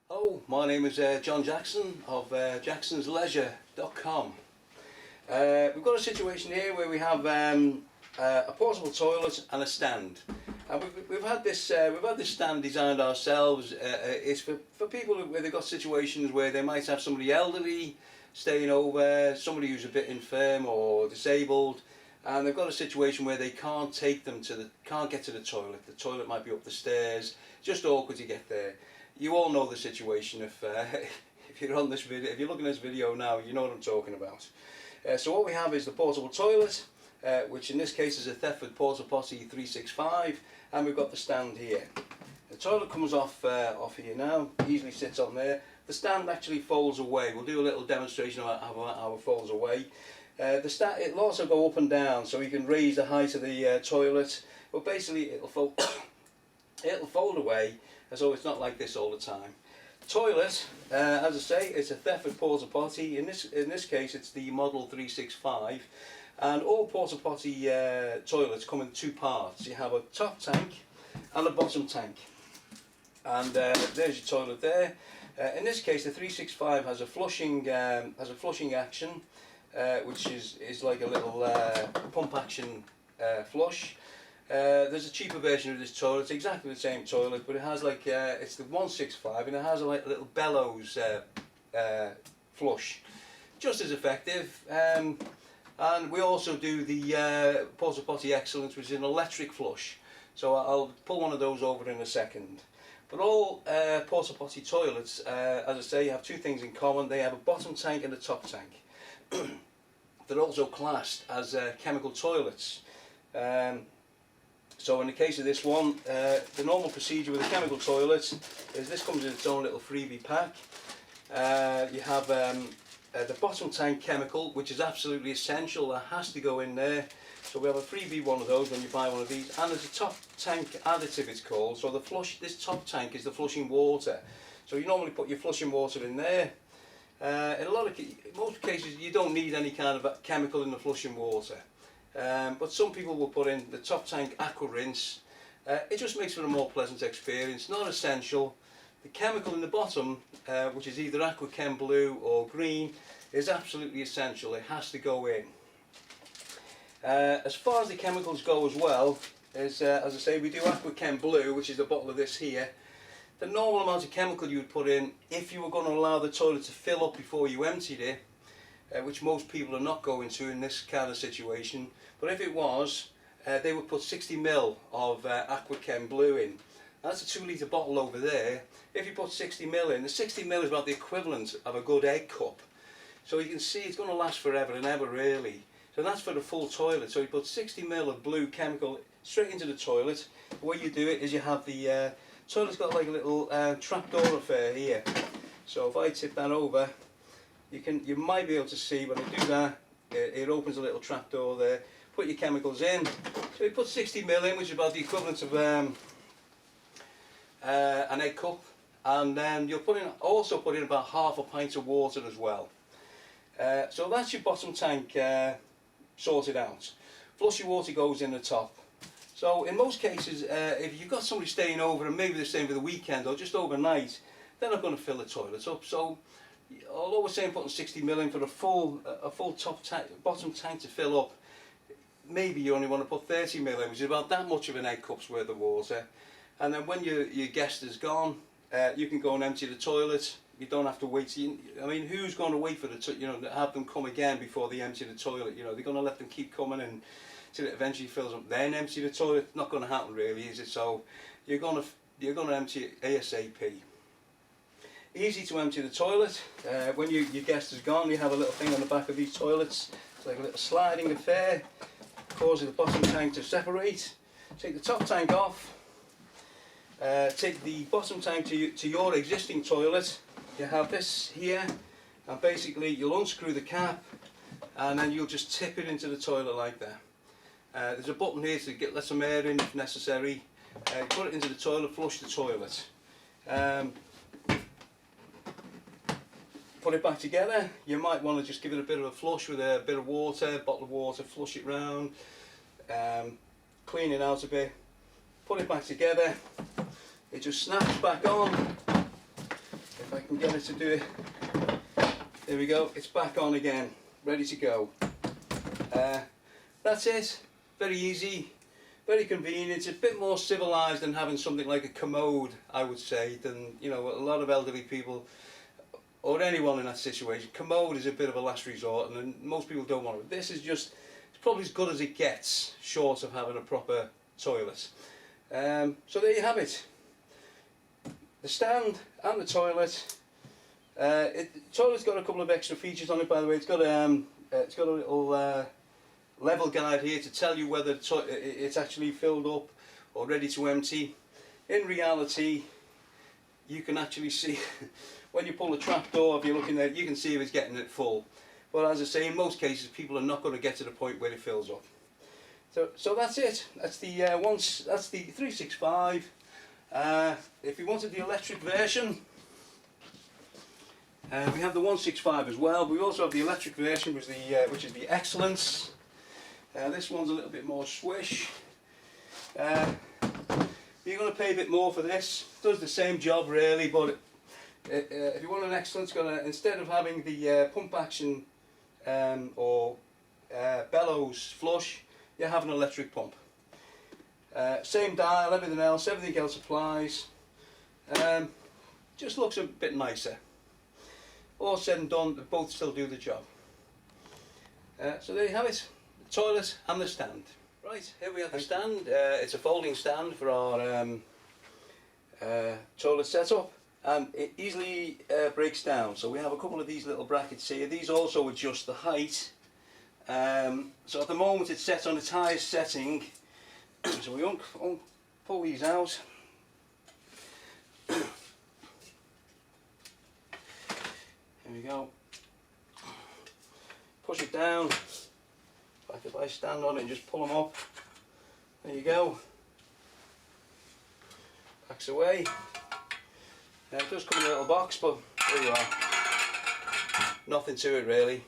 Hello, my name is John Jackson of jacksonsleisure.com. We've got a situation here where we have a portable toilet and a stand. And we've had this stand designed ourselves. It's for people where they've got situations where they might have somebody elderly staying over, somebody who's a bit infirm or disabled, and they've got a situation where they can't get to the toilet. The toilet might be up the stairs, just awkward to get there. You all know the situation if you're on this video. If you're looking at this video now, you know what I'm talking about. So what we have is the portable toilet, which in this case is a Thetford Porta Potti 365, and we've got the stand here. The toilet comes off here now, easily sits on there. The stand actually folds away. We'll do a little demonstration of how it folds away. It'll also go up and down, so you can raise the height of the toilet. But basically, it'll fold away, so it's not like this all the time. Toilet, as I say, it's a Thetford Porta Potti. In this case, it's the model 365, and all Porta Potti toilets come in two parts. You have a top tank and a bottom tank, and there's your toilet there. In this case, the 365 has a flushing action, which is like a little pump action flush. There's a cheaper version of this toilet. It's exactly the same toilet, but it has like it's the 165, and it has a little bellows flush, just as effective. And we also do the Porta Potti Excellence, which is an electric flush. So I'll pull one of those over in a second. But all Porta Potti toilets, as I say, have two things in common. They have a bottom tank and a top tank. They're also classed as chemical toilets. So in the case of this one, the normal procedure with a chemical toilet is this comes in its own little freebie pack. You have the bottom tank chemical, which is absolutely essential. That has to go in there. So we have a freebie one of those when you buy one of these, and there's a top tank additive, it's called. So this top tank is the flushing water. So you normally put your flushing water in there. In most cases, you don't need any kind of chemical in the flushing water. But some people will put in the top tank aqua rinse. It just makes for a more pleasant experience. Not essential. The chemical in the bottom, which is either aqua chem blue or green, is absolutely essential. It has to go in. As far as the chemicals go as well, as I say, we do aqua chem blue, which is the bottle of this here. The normal amount of chemical you would put in, if you were going to allow the toilet to fill up before you emptied it, which most people are not going to in this kind of situation, but if it was, they would put 60 ml of aqua chem blue in. That's a 2 litre bottle over there. If you put 60 ml in, the 60 ml is about the equivalent of a good egg cup. So you can see it's going to last forever and ever, really. So that's for the full toilet. So you put 60 ml of blue chemical straight into the toilet. The way you do it is you have the toilet's got like a little trapdoor affair here. So if I tip that over, you might be able to see when I do that, it opens a little trapdoor there. Put your chemicals in. So you put 60 ml in, which is about the equivalent of an egg cup, and then you'll also put in about half a pint of water as well. So that's your bottom tank sorted out. Flushing water goes in the top. So in most cases, if you've got somebody staying over, and maybe they're staying for the weekend or just overnight, they're not going to fill the toilets up. So although we're saying putting 60 ml in for a full bottom tank to fill up, maybe you only want to put 30 ml in, which is about that much of an egg cup's worth of water. And then when your guest is gone, you can go and empty the toilet. You don't have to wait. I mean, who's going to wait for have them come again before they empty the toilet? They're going to let them keep coming until it eventually fills up, then empty the toilet. Not going to happen, really, is it? So you're going to empty it ASAP. Easy to empty the toilet. When your guest is gone, you have a little thing on the back of these toilets. It's like a little sliding affair. Causes the bottom tank to separate. Take the top tank off. Take the bottom tank to your existing toilet. You have this here, and basically you'll unscrew the cap, and then you'll just tip it into the toilet like that. There's a button here to let some air in if necessary. Put it into the toilet, flush the toilet. Put it back together. You might want to just give it a bit of a flush with a bit of water, bottle of water, flush it round, clean it out a bit, put it back together. It just snaps back on. get it to do it. There we go, it's back on again, ready to go. That's it, very easy, very convenient. It's a bit more civilised than having something like a Commode, I would say, than, you know, a lot of elderly people or anyone in that situation. Commode is a bit of a last resort, and most people don't want it. This is just, it's probably as good as it gets, short of having a proper toilet. So there you have it. The stand and the toilet. The toilet's got a couple of extra features on it, by the way. It's got a little level guide here to tell you whether it's actually filled up or ready to empty. In reality, you can actually see when you pull the trap door, if you're looking there, you can see if it's getting it full. But as I say, in most cases, people are not going to get to the point where it fills up. So that's it. That's the that's the 365. If you wanted the electric version, we have the 165 as well. But we also have the electric version, which is the Excellence. This one's a little bit more swish. You're going to pay a bit more for this. It does the same job really, but if you want an Excellence, instead of having the pump action or bellows flush, you have an electric pump. Same dial, everything else applies. Just looks a bit nicer. All said and done, they both still do the job. So there you have it, the toilet and the stand. Right, here we have the stand. It's a folding stand for our toilet setup, and it easily breaks down. So we have a couple of these little brackets here. These also adjust the height. So at the moment it's set on its highest setting. So we pull these out. There we go. Push it down. Like if I stand on it and just pull them up. There you go. Backs away. It does come in a little box, but there you are. Nothing to it really.